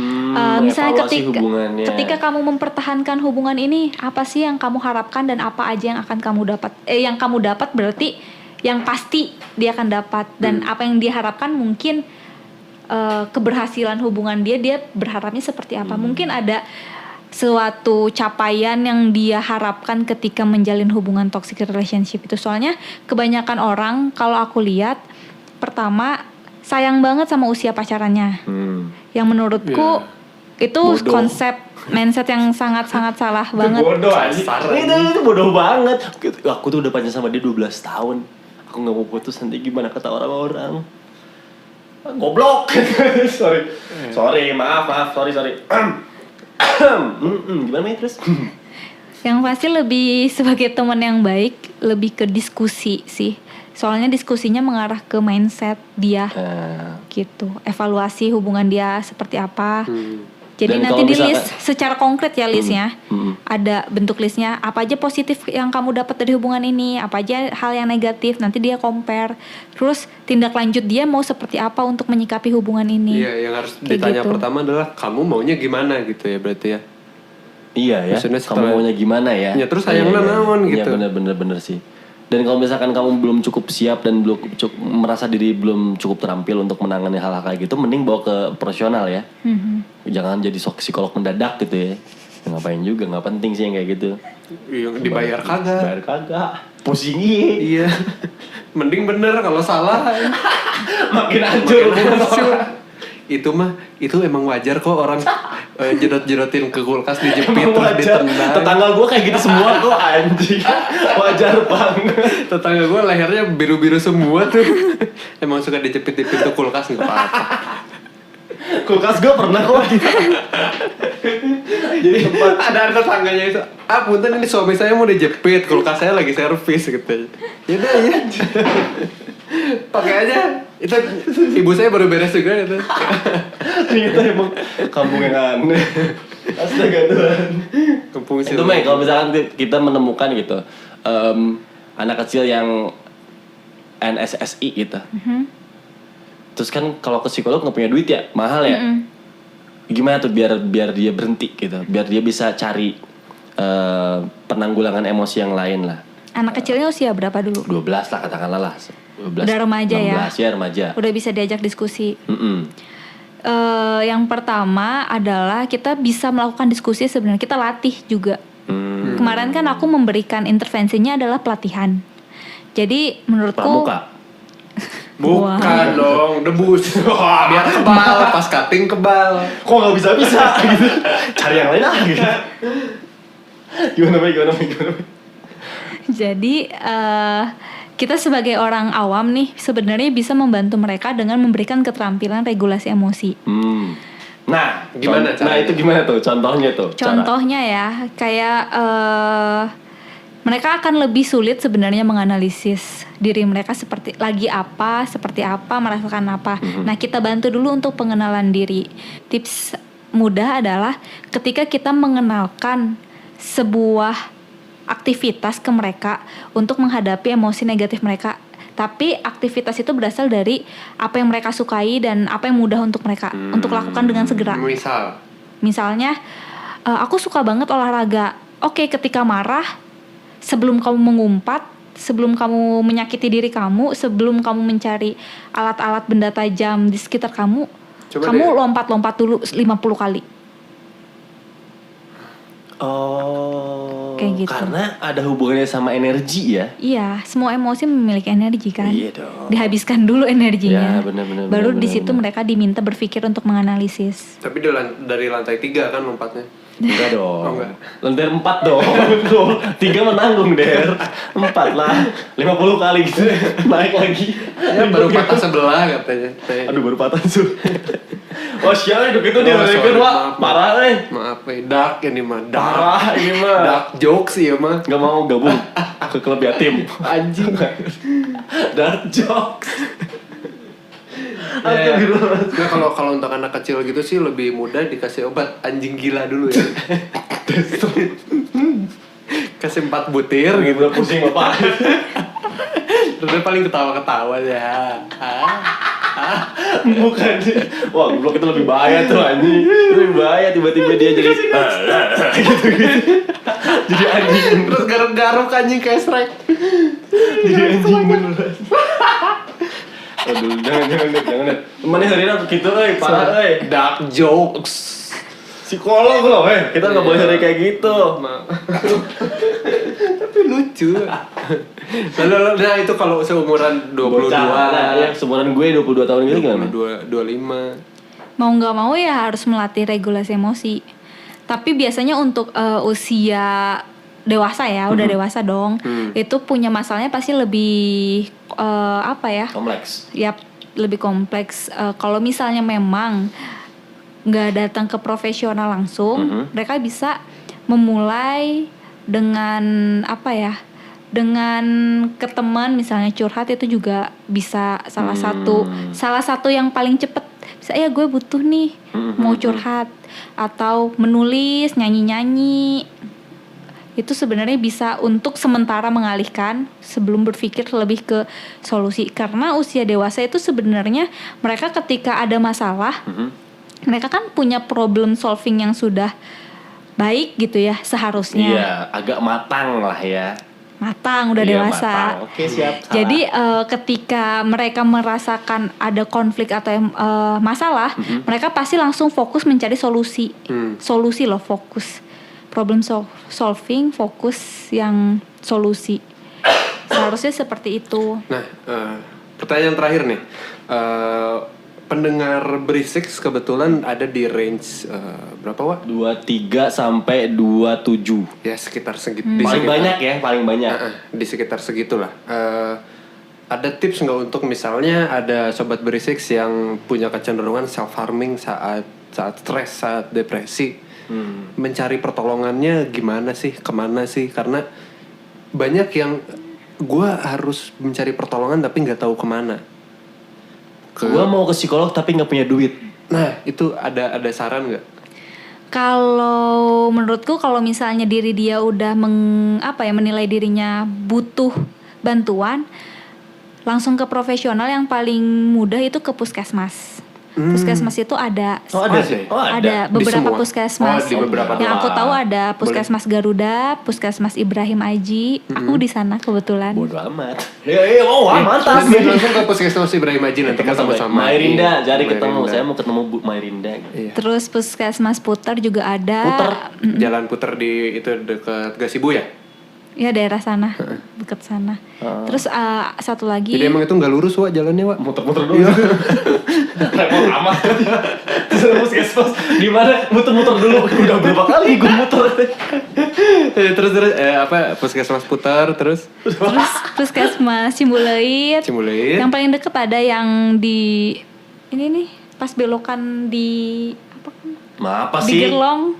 misalnya mengevaluasi hubungannya. ketika kamu mempertahankan hubungan ini, apa sih yang kamu harapkan dan apa aja yang akan kamu dapat? Yang kamu dapat berarti yang pasti dia akan dapat, dan apa yang dia harapkan mungkin keberhasilan hubungan dia berharapnya seperti apa. Mungkin ada suatu capaian yang dia harapkan ketika menjalin hubungan toxic relationship itu. Soalnya kebanyakan orang kalau aku lihat, pertama sayang banget sama usia pacarannya. Yang menurutku itu Bodoh. konsep mindset yang sangat-sangat salah banget. Bodoh aja. Itu bodoh banget. Aku tuh udah pacaran sama dia 12 tahun. Aku gak mau putus, nanti gimana kata orang-orang. Goblok. sorry, maaf, sorry. Gimana Mei terus? Yang pasti lebih sebagai teman yang baik, lebih ke diskusi sih. Soalnya diskusinya mengarah ke mindset dia gitu. Evaluasi hubungan dia seperti apa. Jadi Dan nanti kalau di misalkan- list secara konkret ya listnya. Ada bentuk listnya, apa aja positif yang kamu dapat dari hubungan ini, apa aja hal yang negatif. Nanti dia compare. Terus tindak lanjut dia mau seperti apa untuk menyikapi hubungan ini. Iya yang harus Kayak ditanya gitu. pertama adalah kamu maunya gimana gitu ya berarti ya. Iya ya, Maksudnya kamu setelah- maunya gimana ya? Ya, terus sayangnya naon gitu. Iya bener sih. Dan kalau misalkan kamu belum cukup siap dan belum merasa diri belum cukup terampil untuk menangani hal-hal kayak gitu, mending bawa ke profesional ya. Jangan jadi psikolog mendadak gitu ya. Ya, ngapain juga, nggak penting sih yang kayak gitu. Yang dibayar kagak. Bayar kagak. Pusing iya. Iya. Mending bener kalau salah. Makin hancur. Makin hancur. Itu emang wajar kok orang jedot-jedotin ke kulkas dijepit Emang terus wajar. ditendang. Tetangga gue kayak gitu semua kok anjing. Wajar banget. Tetangga gue lehernya biru-biru semua tuh. Emang suka dijepit di pintu kulkas nggak apa-apa. Kulkas gue pernah kok. Jadi ada tetangganya itu, punten ini suami saya mau dijepit, kulkas saya lagi servis gitu. Yaudah ya. Pakai aja. Itu ibu saya baru beres juga itu. Ternyata emang kampung yang aneh. Astaga Tuhan. Kampung Itu Mei, kalau misalkan kita menemukan gitu anak kecil yang NSSI gitu. Terus kan kalau ke psikolog nggak punya duit ya, mahal ya. Gimana tuh biar dia berhenti gitu, biar dia bisa cari penanggulangan emosi yang lain lah. Anak kecilnya usia berapa dulu? 12 lah katakanlah lah. 12, Udah remaja 16, ya remaja. Udah bisa diajak diskusi. Yang pertama adalah kita bisa melakukan diskusi, sebenarnya kita latih juga. Kemarin kan aku memberikan intervensinya adalah pelatihan. Jadi menurutku Pramuka. Bukan dong, debus. Biar kebal, pas cutting kebal. Kok nggak bisa gitu. Cari yang lain lah gitu. Gimana Mei? Jadi kita sebagai orang awam nih sebenarnya bisa membantu mereka dengan memberikan keterampilan regulasi emosi. Nah, Gimana Nah caranya? itu gimana tuh? Contohnya tuh. Contohnya ya, kayak mereka akan lebih sulit sebenarnya menganalisis diri mereka seperti apa, merasakan apa. Nah, kita bantu dulu untuk pengenalan diri. Tips mudah adalah ketika kita mengenalkan sebuah aktivitas ke mereka untuk menghadapi emosi negatif mereka. Tapi aktivitas itu berasal dari apa yang mereka sukai dan apa yang mudah untuk mereka untuk lakukan dengan segera. Misalnya, aku suka banget olahraga. Oke, ketika marah, sebelum kamu mengumpat, sebelum kamu menyakiti diri kamu, sebelum kamu mencari alat-alat benda tajam di sekitar kamu, kamu lompat-lompat dulu 50 kali. Oh, kayak gitu. Karena ada hubungannya sama energi ya? Iya, semua emosi memiliki energi kan. Iya dong. Dihabiskan dulu energinya. Ya, benar. Baru di situ mereka diminta berpikir untuk menganalisis. Tapi dari lantai 3 kan lompatnya. Enggak dong. Oh, enggak. Lantai 4 dong. 3 menanggung Der. 4 lah. 50 kali gitu. Naik lagi. Ya baru patah sebelah katanya. Aduh baru patah tuh. Oh sial hidup itu direrekin Wak. Parah Maaf dark ini mah. Parah ini mah. Dark jokes ya mah. Gak mau gabung ke klub yatim. Anjing. Dark jokes. Ya, kalau untuk anak kecil gitu sih lebih mudah dikasih obat anjing gila dulu ya. Kasih 4 butir gitu. Udah pusing bapak. Terus paling ketawa-ketawa ya. Bukan. Wah goblok itu lebih bahaya tuh anjing. Lebih bahaya tiba-tiba dia jadi gitu. Jadi anjing. Terus garuk-garuk anjing kayak Shrek. Jadi anjing beneran. Aduh, jangan. Temennya hari ini gitu, parah, Dark jokes. Psikolog loh, kita nggak boleh hari kayak gitu. Tapi lucu. Lalu, nah itu kalau seumuran 22. Nah, yang seumuran gue 22 tahun gitu gimana? 25. Mau nggak mau ya harus melatih regulasi emosi. Tapi biasanya untuk usia dewasa ya, udah dewasa dong. Itu punya masalahnya pasti lebih Kompleks. Ya lebih kompleks. Kalau misalnya memang nggak datang ke profesional langsung, mereka bisa memulai dengan dengan ke teman misalnya curhat itu juga bisa salah satu yang paling cepet. Bisa gue butuh nih mau curhat atau menulis, nyanyi. Itu sebenarnya bisa untuk sementara mengalihkan sebelum berpikir lebih ke solusi. Karena usia dewasa itu sebenarnya mereka ketika ada masalah, mereka kan punya problem solving yang sudah baik gitu ya seharusnya. Iya, agak matang lah ya. Matang, udah dewasa. Matang. Oke, siap. Jadi ketika mereka merasakan ada konflik atau masalah, mereka pasti langsung fokus mencari solusi. Solusi loh, fokus. Problem solving, fokus yang solusi. Seharusnya seperti itu. Nah, pertanyaan terakhir nih. Pendengar berisik kebetulan ada di range berapa Wak? 23 sampai 27. Ya sekitar segitu. Paling banyak ya, paling banyak. Di sekitar segitulah. Ada tips nggak untuk misalnya ada sobat berisik yang punya kecenderungan self harming saat stres, saat depresi? Mencari pertolongannya gimana sih, kemana sih? Karena banyak yang gue harus mencari pertolongan tapi nggak tahu kemana. Gue mau ke psikolog tapi nggak punya duit. Nah itu ada saran nggak? Kalau menurutku kalau misalnya diri dia udah menilai dirinya butuh bantuan, langsung ke profesional. Yang paling mudah itu ke puskesmas. Puskesmas itu ada. Ada beberapa puskesmas. Di beberapa yang aku tahu ada Puskesmas Garuda, Puskesmas Ibrahim Aji. Aku di sana kebetulan. Bodoh amat. Mantap. Langsung ke Puskesmas Ibrahim Aji nanti sama-sama. Mairinda, cari ketemu. Saya mau ketemu Bu Mairinda. Iya. Terus Puskesmas Puter juga ada. Jalan Puter di itu dekat Gasibu ya? Ya daerah sana, dekat sana. Terus satu lagi. Jadi emang itu nggak lurus Wak jalannya Wak? Muter-muter dulu. Repot amat. Terus puskesmas gimana muter-muter dulu udah berapa kali gue muter. terus puskesmas putar terus Terus puskesmas Cimbuleuit. Yang paling deket ada yang di ini nih pas belokan di Apa di sih? Gerlong.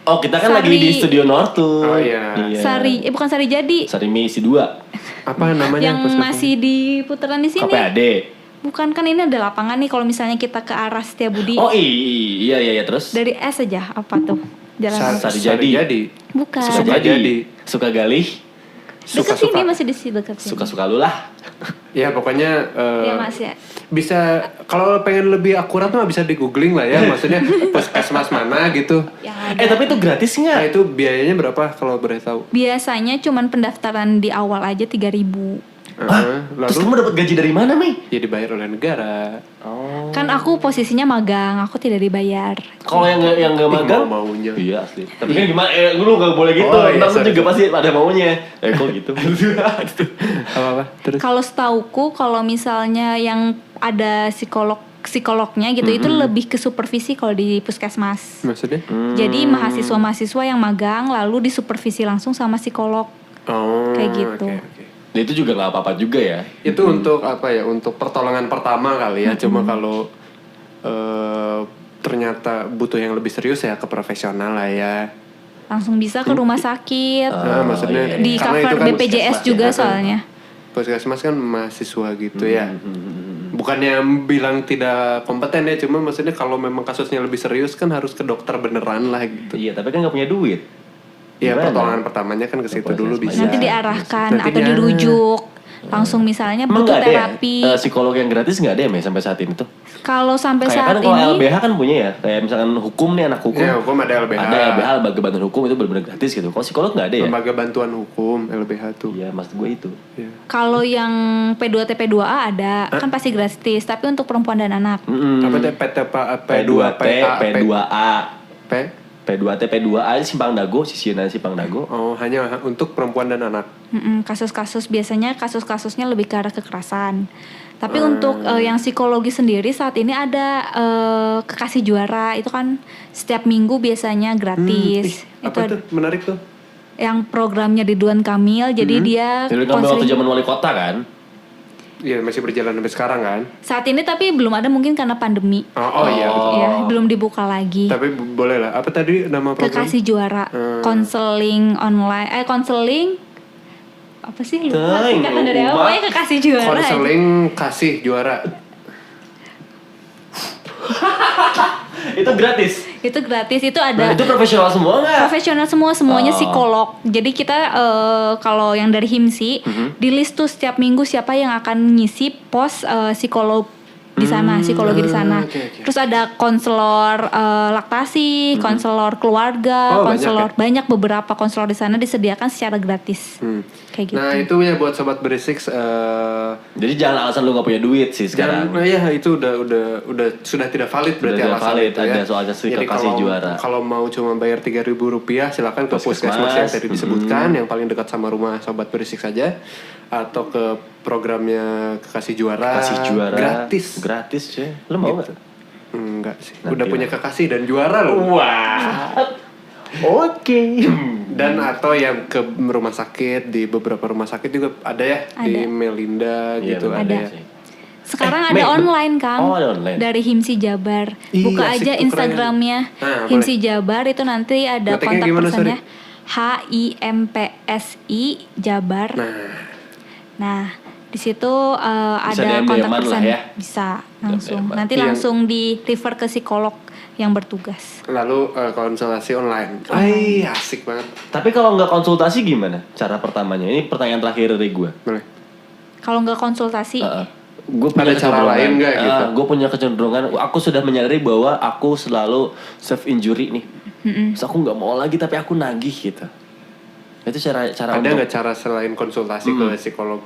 Oh kita kan lagi Sari. di Studio Nortu. Oh, iya. Sari, bukan Sari Jadi. Sari Misi 2. apa namanya Yang puskesmas? masih di putaran di sini. KPAD. Bukan, kan ini ada lapangan nih kalau misalnya kita ke arah Setiabudi. Oh iya terus. Dari S aja apa tuh? Jalan Sari Jadi bukan. Suka Jadi. jadi. Suka galih. Dekat sini masih di sini dekat sini. Suka-suka lu lah. Ya pokoknya Iya Mas ya. bisa kalau pengen lebih akurat mah bisa di googling lah ya, maksudnya puskesmas mana gitu. Yang ada. Tapi itu gratis nggak? Nah itu biayanya berapa kalau boleh tahu? Biasanya cuman pendaftaran di awal aja 3.000. Terus kamu dapat gaji dari mana, Mei? Ya dibayar oleh negara. Oh. Kan aku posisinya magang, aku tidak dibayar. Kalau yang nggak magang, Maunya. iya asli. Tapi kan gimana? Lu nggak boleh gitu. Oh, iya, Ntar lu sorry. juga pasti ada maunya. Kok gitu? Apa terus? Kalau setauku kalau misalnya yang ada psikolognya gitu itu lebih ke supervisi kalau di puskesmas. Maksudnya? Jadi mahasiswa-mahasiswa yang magang lalu disupervisi langsung sama psikolog. Oh, Kayak gitu. oke. Nah, itu juga nggak apa-apa juga ya. Itu untuk apa ya? Untuk pertolongan pertama kali ya. Cuma kalau ternyata butuh yang lebih serius ya ke profesional lah ya. Langsung bisa ke rumah sakit. Nah, maksudnya Di karena itu cover kan BPJS puskesmas juga ya. soalnya. Puskesmas kan mahasiswa gitu ya. Bukannya bilang tidak kompeten ya, cuma maksudnya kalau memang kasusnya lebih serius kan harus ke dokter beneran lah gitu. Iya, tapi kan nggak punya duit. Ya Gimana? pertolongan pertamanya kan ke situ dulu bisa. Nanti diarahkan Nanti atau dirujuk. Langsung misalnya Emang butuh nggak ada ya? terapi. Psikolog yang gratis nggak ada ya, Mei, sampai saat ini tuh? Kalau sampai Kayak saat kan kalau ini LBH kan punya ya, kayak misalkan hukum nih anak hukum. Ya, hukum ada LBH. Ada LBH, lembaga bantuan hukum itu benar-benar gratis gitu. Kalau psikolog nggak ada ya? Lembaga bantuan hukum LBH tuh. Iya, maksud gue itu. Iya. kalau yang P2T P2A ada kan pasti gratis, tapi untuk perempuan dan anak. Apa tuh P2T, P2A, P? P2T, P2A Simpang Dago, sisiunan Simpang Dago. Oh, hanya untuk perempuan dan anak. Kasus-kasus biasanya kasus-kasusnya lebih ke arah kekerasan. Tapi untuk yang psikologi sendiri saat ini ada Kekasih Juara, itu kan setiap minggu biasanya gratis. Apa tuh? Menarik tuh. Yang programnya Ridwan Kamil, jadi dia Jadi kan waktu konseling. zaman wali kota kan. Iya, masih berjalan sampai sekarang kan? Saat ini tapi belum ada mungkin karena pandemi. Oh iya. betul. Ya, belum dibuka lagi. Tapi boleh lah. Apa tadi nama program? Kekasih Juara, konseling online, konseling apa sih lupa singkatan dari apa? Pokoknya Kekasih Juara. aja. Konseling kasih juara. Itu gratis. Itu gratis, itu Nah, ada itu profesional semua nggak? profesional semuanya psikolog. Jadi kita kalau yang dari HIMSI di list tuh setiap minggu siapa yang akan ngisi pos psikolog di sana, psikologi di sana. oke. Terus ada konselor laktasi, konselor keluarga, Oh, konselor banyak beberapa konselor di sana disediakan secara gratis. Kayak gitu. Nah itu ya buat sobat berisik. Jadi jangan alasan lu nggak punya duit sih sekarang. Nah ya itu udah sudah tidak valid berarti tidak alasan valid, itu ya. ada soalnya Jadi Kekasih Juara. Kalau mau cuma bayar Rp3.000 silakan ke puskesmas yang tadi disebutkan yang paling dekat sama rumah sobat berisik saja, atau ke programnya Kekasih Juara. Kekasih Juara Gratis. cuy. Lu mau nggak? Enggak sih. Nanti Udah lah. punya kekasih dan juara loh. Wah. Oke. Dan atau yang ke rumah sakit, di beberapa rumah sakit juga ada ya, di Ada. Melinda Iya, gitu benar ada Ada. ya. sih. Sekarang Eh, ada Mei, online Kang. oh, ada online. Dari HIMSI Jabar. Iya, Buka asik aja tuh, Instagramnya keren. Nah, HIMSI Jabar, itu nanti ada Ngetiknya kontak gimana, personnya. HIMPSI Jabar. Nah, di situ ada DM-an kontak lah person. ya. Bisa langsung. DM-an. Nanti Yang- langsung di refer ke psikolog yang bertugas. Lalu konsultasi online. Ay, asik banget. Tapi kalau nggak konsultasi gimana? Cara pertamanya? Ini pertanyaan terakhir dari gue. Boleh. Kalau nggak konsultasi, Gue Ada cara lain nggak gitu? Gue punya kecenderungan. Aku sudah menyadari bahwa aku selalu self injury nih. Terus aku nggak mau lagi tapi aku nagih gitu. Itu cara Ada untuk- nggak cara selain konsultasi ke psikolog?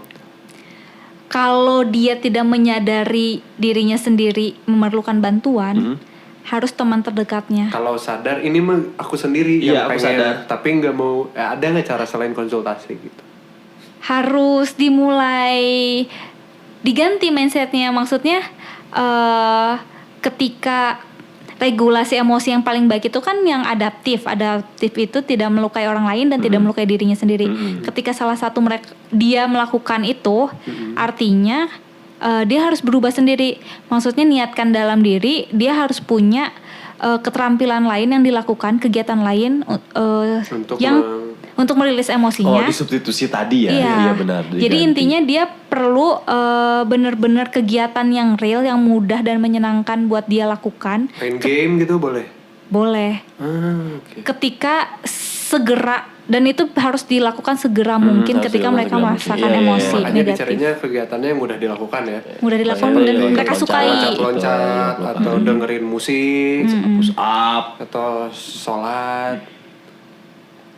kalau dia tidak menyadari dirinya sendiri memerlukan bantuan, harus teman terdekatnya. Kalau sadar ini mah aku sendiri Iya, yang aku pengen, sadar. tapi nggak mau. Ada nggak cara selain konsultasi gitu? Harus dimulai diganti mindsetnya, maksudnya ketika regulasi emosi yang paling baik itu kan yang adaptif. Adaptif itu tidak melukai orang lain dan tidak melukai dirinya sendiri. Ketika salah satu dia melakukan itu, artinya dia harus berubah sendiri. Maksudnya niatkan dalam diri, dia harus punya keterampilan lain yang dilakukan, kegiatan lain untuk merilis emosinya. Oh, disubstitusi tadi ya. Iya, benar. Jadi diganti. intinya dia perlu benar-benar kegiatan yang real, yang mudah dan menyenangkan buat dia lakukan. Main game gitu boleh? Boleh. Oke. Ketika segera, dan itu harus dilakukan segera mungkin harus ketika mereka segera merasakan mungkin. Iya, emosi Makanya negatif. dicarinya kegiatannya yang mudah dilakukan ya. Mudah dilakukan Iya, dan iya, mereka loncat, sukai. Loncat-loncat atau dengerin musik, push up. atau sholat.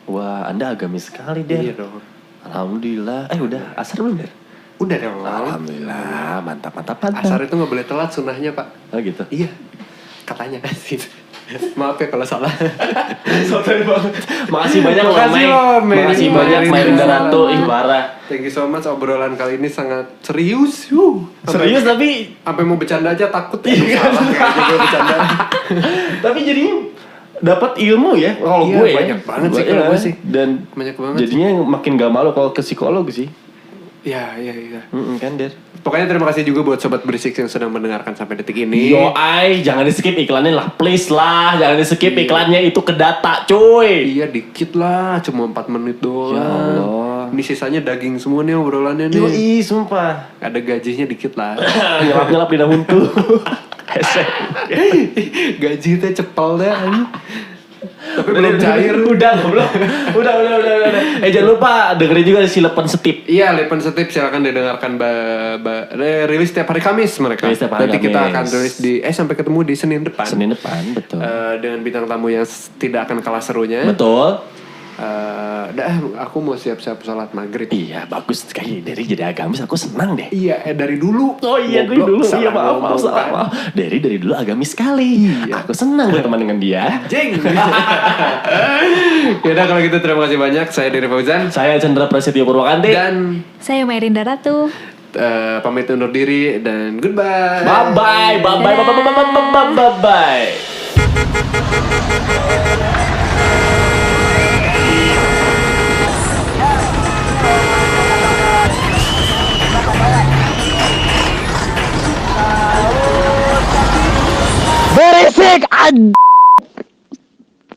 Wah, Anda agamis sekali deh. Iya dong. Alhamdulillah. Udah asar belum deh? Udah dong. Alhamdulillah, mantap. Asar itu nggak boleh telat sunnahnya Pak. Oh gitu. Iya, katanya sih. Maaf ya kalau salah. Sotoy banget. Makasih banyak loh, Makasih loh, Mei. Makasih banyak Mei. Rinda Ratu Ibarah. Thank you so much, obrolan kali ini sangat serius. Serius tapi Sampai mau bercanda aja takut ya. Salah kayaknya gue bercanda. tapi jadinya dapat ilmu ya kalau Iya, gue ya. banyak banget sih kalau gue sih. Dan Banyak banget jadinya makin gak malu kalau ke psikolog sih. Iya. Kan Der. Pokoknya terima kasih juga buat sobat berisik yang sedang mendengarkan sampai detik ini. Yo jangan di skip iklannya lah, please lah, jangan di skip iklannya itu ke data, cuy. Iya dikit lah, cuma 4 menit doang. Ya Allah. Ini sisanya daging semua nih obrolannya nih. Yoi, sumpah. Ada gajinya dikit lah. Nyelap-nyelap di daun tuh. Hesek. Gaji teh cepel deh. Tapi belum cair. Udah. Jangan lupa dengerin juga si Lepen Setip. Iya, Lepen Setip silakan didengarkan rilis setiap hari Kamis mereka. Rilis setiap hari Nanti kita Kamis. akan rilis sampai ketemu di Senin depan. Senin depan, betul. Dengan bintang tamu yang tidak akan kalah serunya. Betul. Aku mau siap-siap sholat maghrib. Iya, bagus. Kayak dari jadi agamis aku senang deh. Iya, dari dulu. Oh iya, dari Goblok, dulu. Iya, salah ngomong, kan. maaf. Dari dulu agamis sekali. Iya. Aku senang berteman dengan dia. Jeng. Yaudah kalau gitu terima kasih banyak. Saya Dery Fauzan. Saya Chandra Prasetyo Purwakanti. Dan Saya Merinda Ratu. pamit undur diri dan goodbye. Bye-bye. Berisik